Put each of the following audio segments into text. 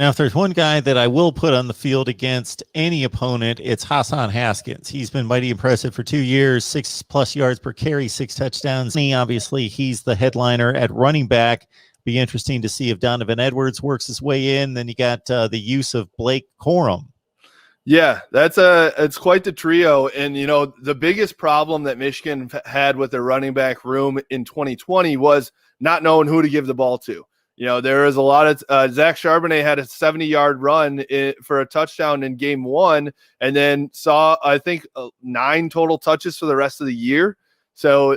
Now, if there's one guy that I will put on the field against any opponent, it's HASSAN Haskins. He's been mighty impressive for 2 years, 6+ yards per carry, 6 touchdowns. Obviously, he's the headliner at running back. Be interesting to see if Donovan Edwards works his way in. Then you got the use of Blake Corum. Yeah, it's quite the trio. And, the biggest problem that Michigan had with their running back room in 2020 was not knowing who to give the ball to. There was a lot of Zach Charbonnet had a 70-yard run for a touchdown in game one, and then saw, I think, 9 total touches for the rest of the year. So,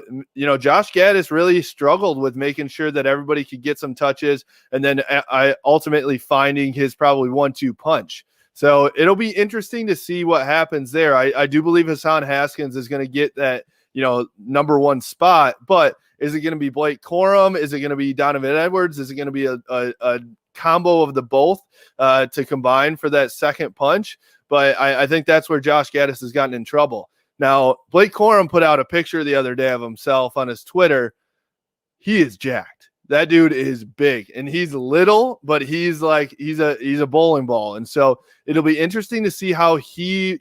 Josh Gaddis really struggled with making sure that everybody could get some touches, and then I ultimately finding his probably 1-2 punch. So it'll be interesting to see what happens there. I do believe HASSAN Haskins is going to get that, number 1 spot, but is it going to be Blake Corum? Is it going to be Donovan Edwards? Is it going to be a combo of the both to combine for that second punch? But I think that's where Josh Gaddis has gotten in trouble. Now, Blake Corum put out a picture the other day of himself on his Twitter. He is jacked. That dude is big, and he's little, but he's a bowling ball. And so it'll be interesting to see how he,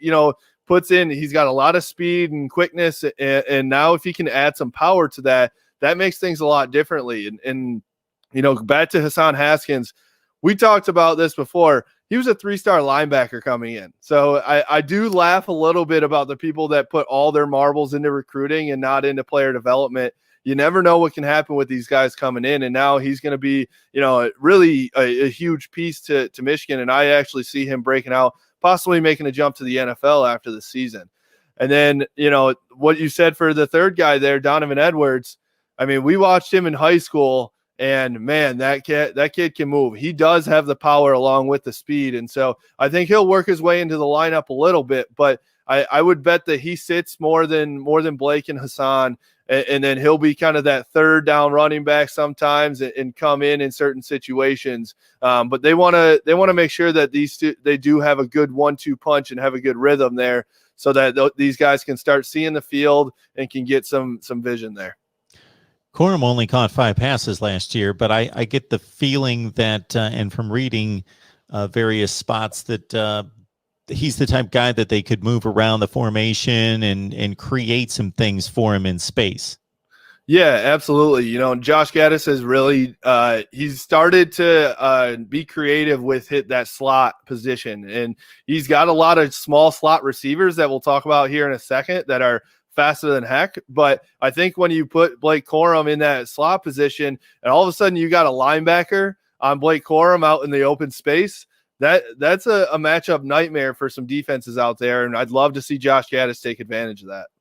puts in. He's got a lot of speed and quickness, and now if he can add some power to that, that makes things a lot differently. And back to HASSAN Haskins, we talked about this before. He was a 3-star linebacker coming in. So I do laugh a little bit about the people that put all their marbles into recruiting and not into player development. You never know what can happen with these guys coming in. And now he's going to be, really a huge piece to Michigan. And I actually see him breaking out, possibly making a jump to the NFL after the season. And then, what you said for the third guy there, Donovan Edwards. I mean, we watched him in high school, and man, that kid can move. He does have the power along with the speed. And so I think he'll work his way into the lineup a little bit, but I would bet that he sits more than Blake and HASSAN, and then he'll be kind of that third down running back sometimes and come in certain situations. But they want to make sure that they do have a good 1-2 punch and have a good rhythm there, so that these guys can start seeing the field and can get some vision there. Corum only caught 5 passes last year, but I get the feeling that, and from reading various spots, that he's the type of guy that they could move around the formation and create some things for him in space. Yeah, absolutely. Josh Gaddis has really he's started to be creative with that slot position, and he's got a lot of small slot receivers that we'll talk about here in a second that are faster than heck. But I think when you put Blake Corum in that slot position, and all of a sudden you got a linebacker on Blake Corum out in the open space, that's a matchup nightmare for some defenses out there. And I'd love to see Josh Gaddis take advantage of that.